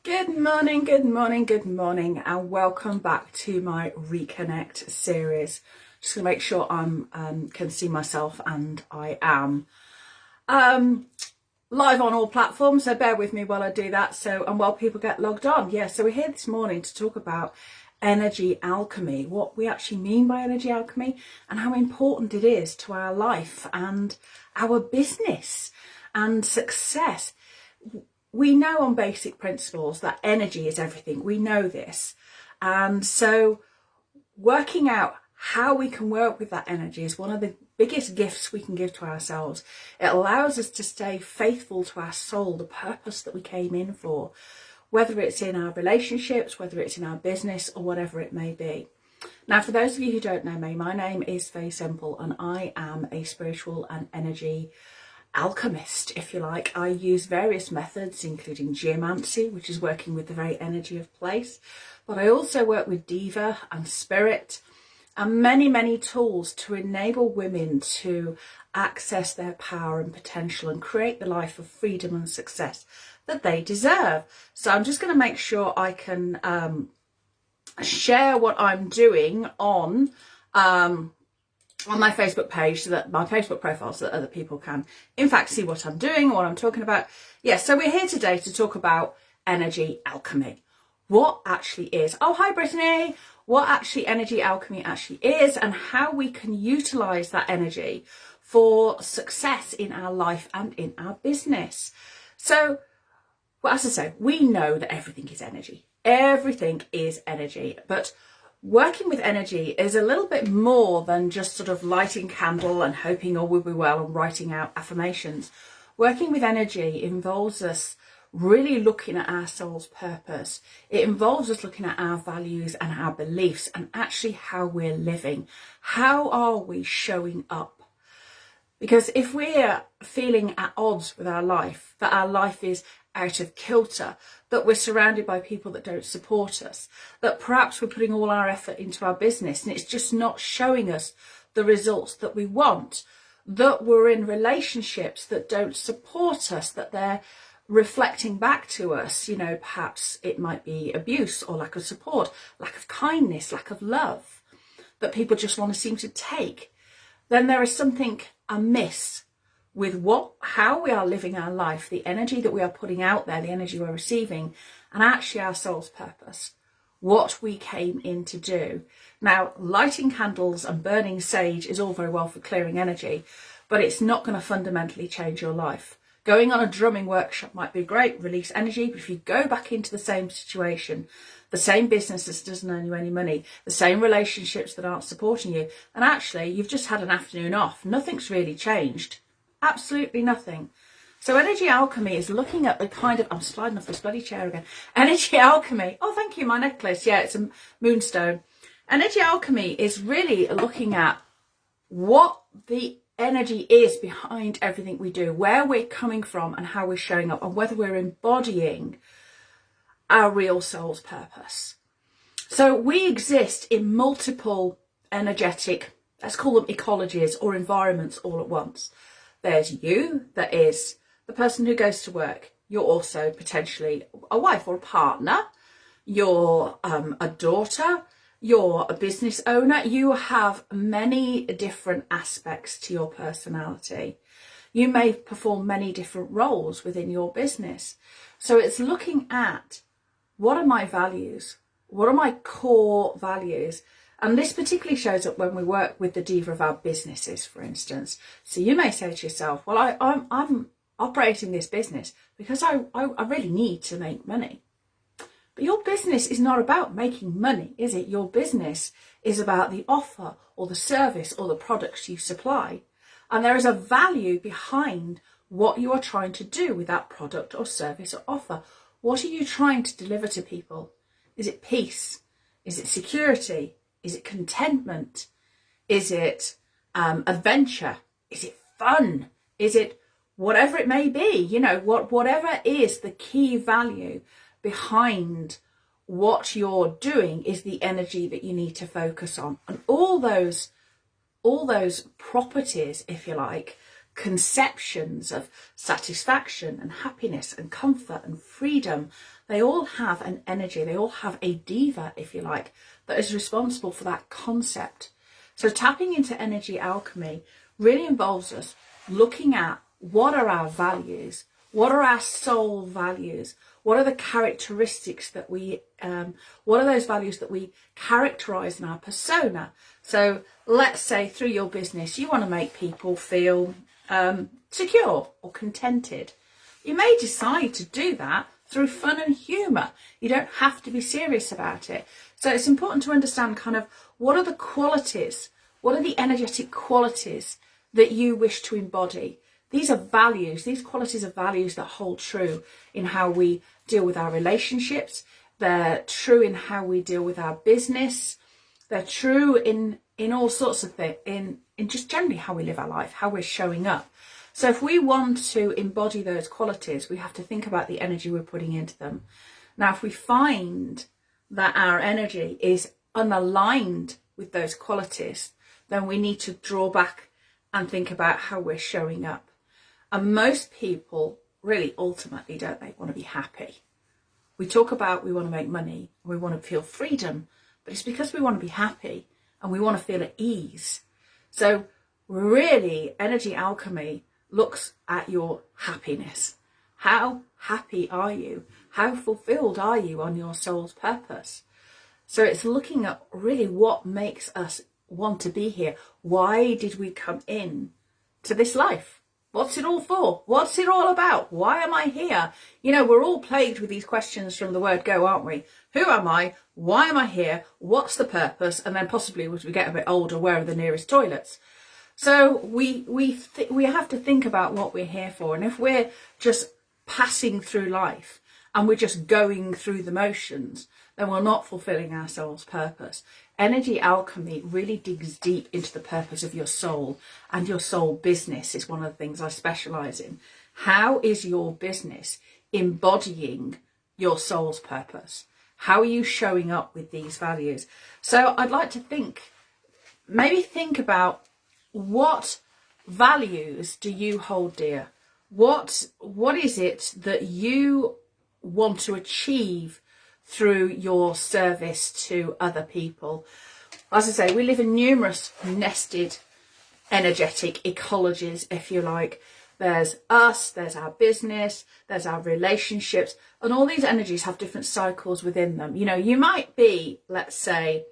Good morning, good morning, good morning, and welcome back to my Reconnect series. Just gonna make sure I can see myself, and I am live on all platforms, so bear with me while I do that. And while people get logged on, so we're here this morning to talk about energy alchemy, what we actually mean by energy alchemy, and how important it is to our life and our business and success. We know on basic principles that energy is everything. We know this. And so working out how we can work with that energy is one of the biggest gifts we can give to ourselves. It allows us to stay faithful to our soul, the purpose that we came in for, whether it's in our relationships, whether it's in our business, or whatever it may be. Now, for those of you who don't know me, my name is Faye Simple, and I am a spiritual and energy alchemist, if you like. I use various methods, including geomancy, which is working with the very energy of place, but I also work with diva and spirit and many tools to enable women to access their power and potential and create the life of freedom and success that they deserve. So I'm just going to make sure I can share what I'm doing on my Facebook page, so that my Facebook profile, so that other people can in fact see what I'm doing and what I'm talking about. So we're here today to talk about energy alchemy. What actually is, oh hi Brittany, what actually energy alchemy actually is, and how we can utilize that energy for success in our life and in our business. So, well, as I say, we know that everything is energy. Everything is energy, but working with energy is a little bit more than just sort of lighting candle and hoping all will be well and writing out affirmations. Working with energy involves us really looking at our soul's purpose. It involves us looking at our values and our beliefs and actually how we're living. How are we showing up? Because if we're feeling at odds with our life, that our life is out of kilter, that we're surrounded by people that don't support us, that perhaps we're putting all our effort into our business and it's just not showing us the results that we want, that we're in relationships that don't support us, that they're reflecting back to us, perhaps it might be abuse or lack of support, lack of kindness, lack of love, that people just want to seem to take, then there is something amiss with how we are living our life, the energy that we are putting out there, the energy we're receiving, and actually our soul's purpose, what we came in to do. Now, lighting candles and burning sage is all very well for clearing energy, but it's not going to fundamentally change your life. Going on a drumming workshop might be great, release energy, but if you go back into the same situation, the same business that doesn't earn you any money, the same relationships that aren't supporting you, and actually you've just had an afternoon off, nothing's really changed. Absolutely nothing. So energy alchemy is looking at the kind of, I'm sliding off this bloody chair again. Energy alchemy. Oh, thank you, my necklace. Yeah, it's a moonstone. Energy alchemy is really looking at what the energy is behind everything we do, where we're coming from and how we're showing up, and whether we're embodying our real soul's purpose. So we exist in multiple energetic, let's call them ecologies or environments all at once. There's you, that is the person who goes to work. You're also potentially a wife or a partner. You're a daughter. You're a business owner. You have many different aspects to your personality. You may perform many different roles within your business. So it's looking at, what are my values? What are my core values? And this particularly shows up when we work with the diva of our businesses, for instance. So you may say to yourself, well, I'm operating this business because I really need to make money. But your business is not about making money, is it? Your business is about the offer or the service or the products you supply. And there is a value behind what you are trying to do with that product or service or offer. What are you trying to deliver to people? Is it peace? Is it security? Is it contentment? Is it adventure? Is it fun? Is it whatever it may be? Whatever is the key value behind what you're doing is the energy that you need to focus on. And all those properties, if you like, conceptions of satisfaction and happiness and comfort and freedom, they all have an energy, they all have a diva, if you like, that is responsible for that concept. So tapping into energy alchemy really involves us looking at what are our values, what are our soul values, what are the characteristics that what are those values that we characterize in our persona. So let's say through your business, you want to make people feel secure or contented. You may decide to do that through fun and humour. You don't have to be serious about it. So it's important to understand kind of what are the qualities, what are the energetic qualities that you wish to embody. These are values, these qualities are values that hold true in how we deal with our relationships. They're true in how we deal with our business. They're true in all sorts of things, in just generally how we live our life, how we're showing up. So if we want to embody those qualities, we have to think about the energy we're putting into them. Now, if we find that our energy is unaligned with those qualities, then we need to draw back and think about how we're showing up. And most people really ultimately, don't they, want to be happy. We talk about we want to make money, we want to feel freedom, but it's because we want to be happy and we want to feel at ease. So really, energy alchemy looks at your happiness. How happy are you? How fulfilled are you on your soul's purpose? So it's looking at really what makes us want to be here. Why did we come in to this life? What's it all for? What's it all about? Why am I here? You know, we're all plagued with these questions from the word go, aren't we? Who am I? Why am I here? What's the purpose? And then possibly as we get a bit older, where are the nearest toilets? So we have to think about what we're here for. And if we're just passing through life and we're just going through the motions, then we're not fulfilling our soul's purpose. Energy alchemy really digs deep into the purpose of your soul, and your soul business is one of the things I specialize in. How is your business embodying your soul's purpose? How are you showing up with these values? So I'd like to think about what values do you hold dear? What is it that you want to achieve through your service to other people? As I say, we live in numerous nested energetic ecologies, if you like. There's us, there's our business, there's our relationships, and all these energies have different cycles within them. You know, you might be, let's say,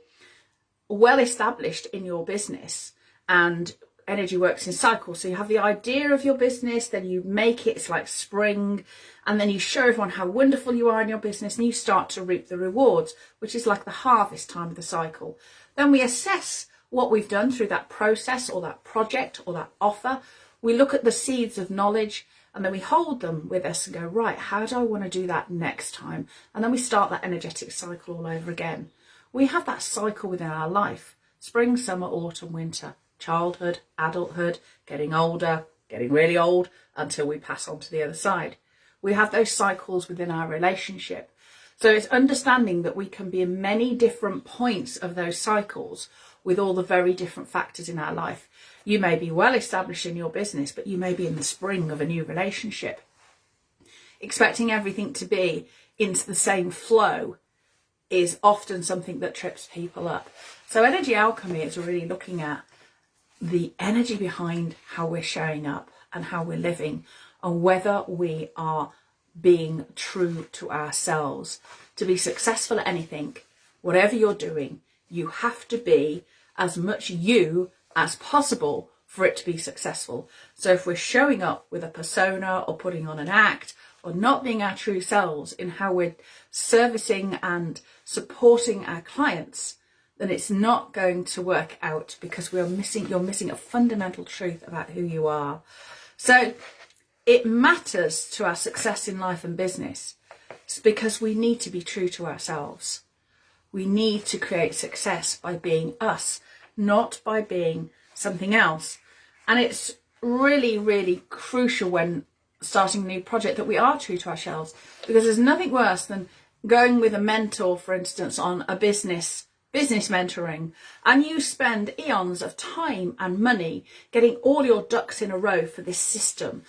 well established in your business, and energy works in cycles. So you have the idea of your business, then you make it, it's like spring, and then you show everyone how wonderful you are in your business, and you start to reap the rewards, which is like the harvest time of the cycle. Then we assess what we've done through that process or that project or that offer. We look at the seeds of knowledge, and then we hold them with us and go, right, how do I want to do that next time? And then we start that energetic cycle all over again. We have that cycle within our life: spring, summer, autumn, winter, childhood, adulthood, getting older, getting really old, until we pass on to the other side. We have those cycles within our relationship. So it's understanding that we can be in many different points of those cycles with all the very different factors in our life. You may be well established in your business, but you may be in the spring of a new relationship. Expecting everything to be into the same flow is often something that trips people up. So energy alchemy is really looking at the energy behind how we're showing up and how we're living, and whether we are being true to ourselves. To be successful at anything, whatever you're doing, you have to be as much you as possible for it to be successful. So if we're showing up with a persona or putting on an act or not being our true selves in how we're servicing and supporting our clients, then it's not going to work out, because you're missing a fundamental truth about who you are. So it matters to our success in life and business. It's because we need to be true to ourselves. We need to create success by being us, not by being something else. And it's really, really crucial when starting a new project that we are true to ourselves, because there's nothing worse than going with a mentor, for instance, on a business business mentoring, and you spend eons of time and money getting all your ducks in a row for this system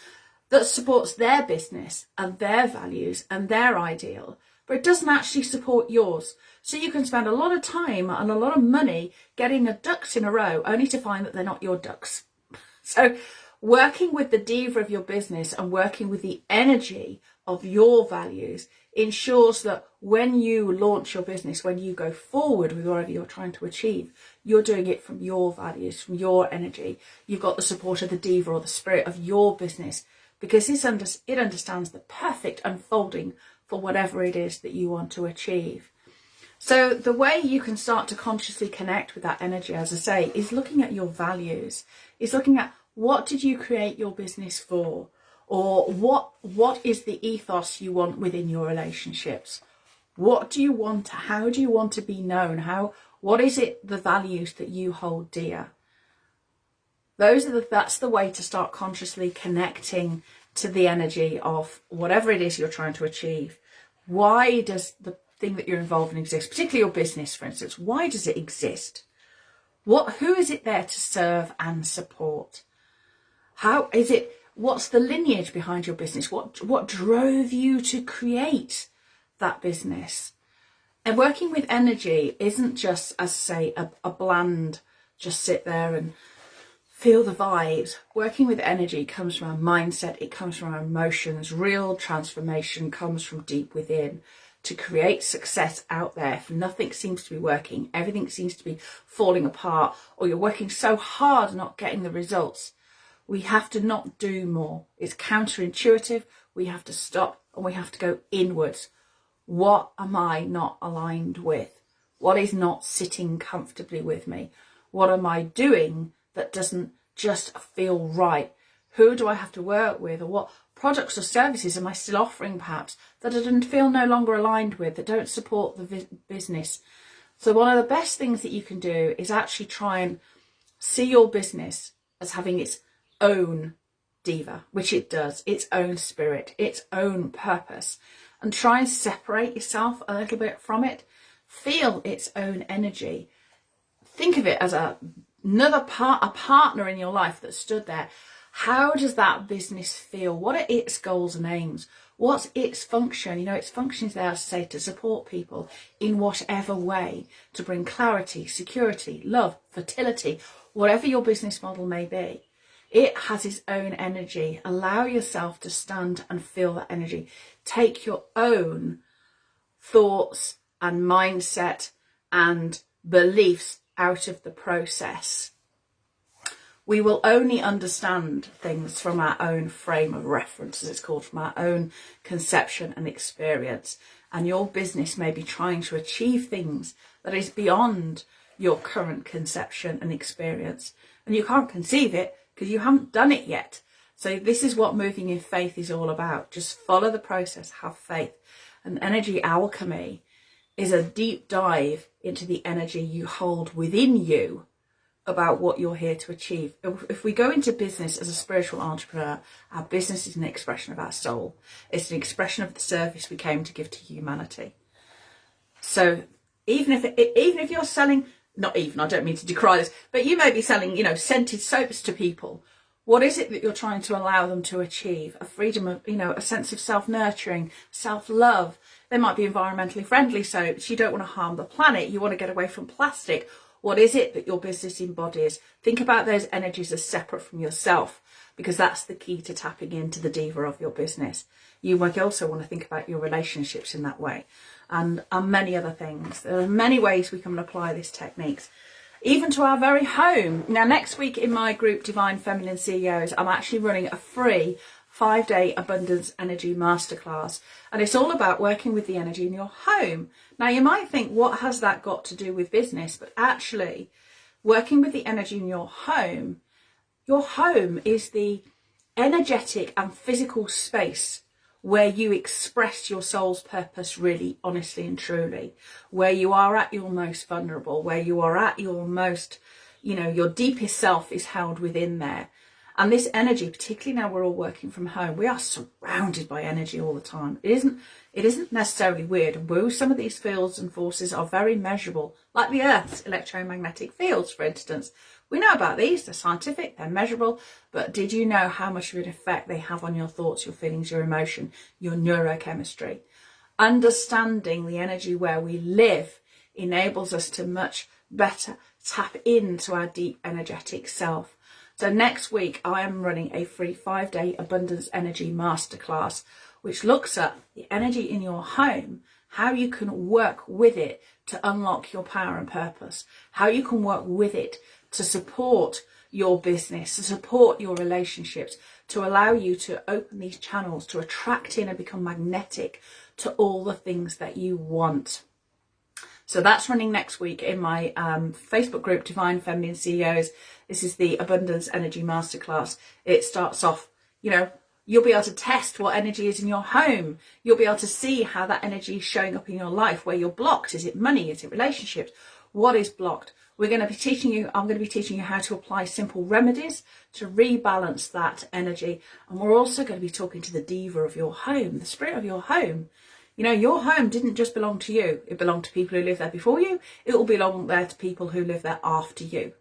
that supports their business and their values and their ideal, but it doesn't actually support yours. So you can spend a lot of time and a lot of money getting the ducks in a row only to find that they're not your ducks. So working with the diva of your business and working with the energy of your values ensures that when you launch your business, when you go forward with whatever you're trying to achieve, you're doing it from your values, from your energy. You've got the support of the diva or the spirit of your business, because it understands the perfect unfolding for whatever it is that you want to achieve. So the way you can start to consciously connect with that energy, as I say, is looking at your values, is looking at what did you create your business for, or what is the ethos you want within your relationships? What do you want? How do you want to be known? What is it, the values that you hold dear? That's the way to start consciously connecting to the energy of whatever it is you're trying to achieve. Why does the thing that you're involved in exist, particularly your business, for instance? Why does it exist? Who is it there to serve and support? How is it? What's the lineage behind your business? What drove you to create that business? And working with energy isn't just, as I say, a bland, just sit there and feel the vibes. Working with energy comes from our mindset, it comes from our emotions. Real transformation comes from deep within. To create success out there, if nothing seems to be working, everything seems to be falling apart, or you're working so hard not getting the results, we have to not do more. It's counterintuitive. We have to stop and we have to go inwards. What am I not aligned with? What is not sitting comfortably with me? What am I doing that doesn't just feel right? Who do I have to work with, or what products or services am I still offering perhaps that I don't feel no longer aligned with, that don't support the business? So one of the best things that you can do is actually try and see your business as having its own diva, which it does, its own spirit, its own purpose, and try and separate yourself a little bit from it. Feel its own energy. Think of it as a partner in your life that stood there. How does that business feel? What are its goals and aims? What's its function? Its function is there, as I say, to support people in whatever way, to bring clarity, security, love, fertility, whatever your business model may be. It has its own energy. Allow yourself to stand and feel that energy. Take your own thoughts and mindset and beliefs out of the process. We will only understand things from our own frame of reference, as it's called, from our own conception and experience. And your business may be trying to achieve things that is beyond your current conception and experience. And you can't conceive it because you haven't done it yet. So this is what moving in faith is all about. Just follow the process, have faith. And energy alchemy is a deep dive into the energy you hold within you about what you're here to achieve. If we go into business as a spiritual entrepreneur, our business is an expression of our soul. It's an expression of the service we came to give to humanity. So even if you're selling, I don't mean to decry this, but you may be selling, scented soaps to people. What is it that you're trying to allow them to achieve? A freedom of, a sense of self-nurturing, self-love. They might be environmentally friendly soaps. You don't want to harm the planet. You want to get away from plastic. What is it that your business embodies? Think about those energies as separate from yourself, because that's the key to tapping into the diva of your business. You might also want to think about your relationships in that way, and many other things. There are many ways we can apply these techniques, even to our very home. Now, next week in my group, Divine Feminine CEOs, I'm actually running a free 5-day abundance energy masterclass, and it's all about working with the energy in your home. Now you might think, what has that got to do with business? But actually, working with the energy in your home is the energetic and physical space where you express your soul's purpose really honestly and truly, where you are at your most vulnerable, where you are at your most, your deepest self is held within there. And this energy, particularly now we're all working from home, we are surrounded by energy all the time. It isn't necessarily weird and woo. Some of these fields and forces are very measurable, like the Earth's electromagnetic fields, for instance. We know about these, they're scientific, they're measurable, but did you know how much of an effect they have on your thoughts, your feelings, your emotion, your neurochemistry? Understanding the energy where we live enables us to much better tap into our deep energetic self. So next week I am running a free 5-day abundance energy masterclass, which looks at the energy in your home, how you can work with it to unlock your power and purpose, how you can work with it to support your business, to support your relationships, to allow you to open these channels, to attract in and become magnetic to all the things that you want. So that's running next week in my Facebook group, Divine Feminine CEOs. This is the Abundance Energy Masterclass. It starts off, you'll be able to test what energy is in your home. You'll be able to see how that energy is showing up in your life, where you're blocked. Is it money? Is it relationships? What is blocked? I'm going to be teaching you how to apply simple remedies to rebalance that energy. And we're also going to be talking to the diva of your home, the spirit of your home. Your home didn't just belong to you. It belonged to people who lived there before you. It will belong there to people who live there after you.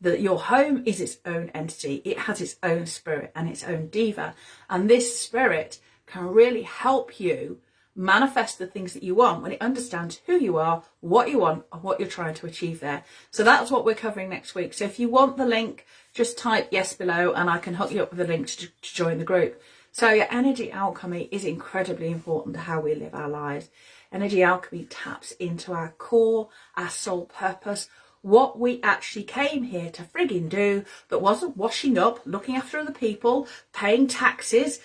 Your home is its own entity. It has its own spirit and its own diva. And this spirit can really help you manifest the things that you want when it understands who you are, what you want, and what you're trying to achieve there. So that's what we're covering next week. So if you want the link, just type yes below and I can hook you up with a link to join the group. So your energy alchemy is incredibly important to how we live our lives. Energy alchemy taps into our core, our soul purpose, what we actually came here to frigging do, that wasn't washing up, looking after other people, paying taxes.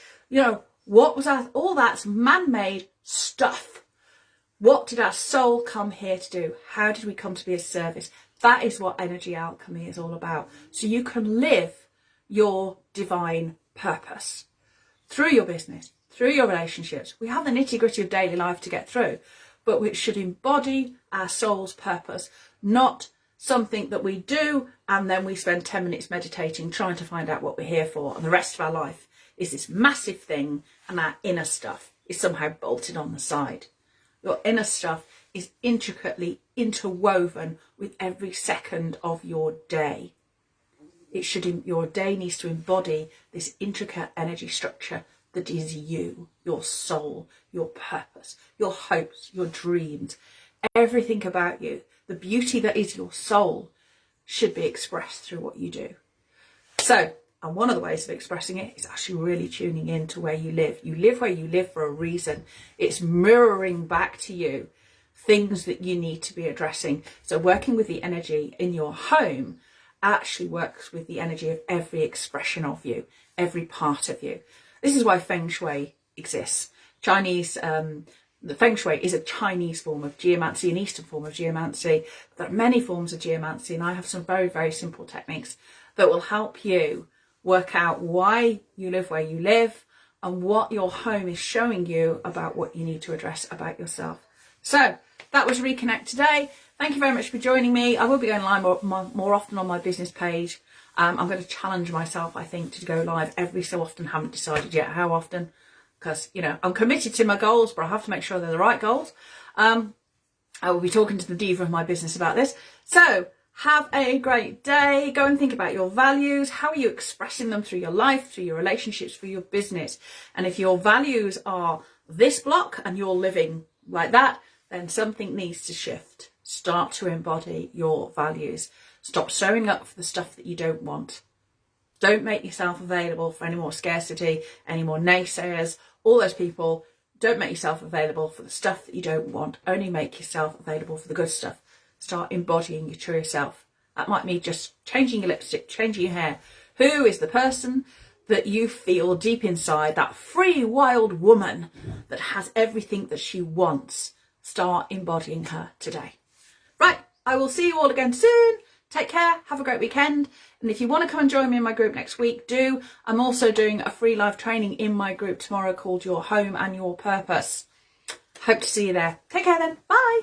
What was all that's man-made stuff. What did our soul come here to do? How did we come to be of service? That is what energy alchemy is all about. So you can live your divine purpose through your business, through your relationships. We have the nitty-gritty of daily life to get through, but we should embody our soul's purpose, not something that we do and then we spend 10 minutes meditating trying to find out what we're here for, and the rest of our life is this massive thing and our inner stuff is somehow bolted on the side. Your inner stuff is intricately interwoven with every second of your day. Your day needs to embody this intricate energy structure that is you, your soul, your purpose, your hopes, your dreams, everything about you. The beauty that is your soul should be expressed through what you do. So, and one of the ways of expressing it is actually really tuning in to where you live. You live where you live for a reason. It's mirroring back to you things that you need to be addressing. So working with the energy in your home actually works with the energy of every expression of you, every part of you. This is why Feng Shui exists. The Feng Shui is a Chinese form of geomancy, an Eastern form of geomancy. There are many forms of geomancy, and I have some very, very simple techniques that will help you work out why you live where you live and what your home is showing you about what you need to address about yourself. So that was Reconnect today. Thank you very much for joining me. I will be going live more often on my business page. I'm going to challenge myself, I think, to go live every so often. Haven't decided yet how often, because, I'm committed to my goals, but I have to make sure they're the right goals. I will be talking to the diva of my business about this. So have a great day. Go and think about your values. How are you expressing them through your life, through your relationships, through your business? And if your values are this block and you're living like that, then something needs to shift. Start to embody your values. Stop showing up for the stuff that you don't want. Don't make yourself available for any more scarcity, any more naysayers, all those people. Don't make yourself available for the stuff that you don't want. Only make yourself available for the good stuff. Start embodying your true self. That might mean just changing your lipstick, changing your hair. Who is the person that you feel deep inside, that free, wild woman that has everything that she wants? Start embodying her today. Right, I will see you all again soon. Take care, have a great weekend. And if you want to come and join me in my group next week, do. I'm also doing a free live training in my group tomorrow called Your Home and Your Purpose. Hope to see you there. Take care then. Bye.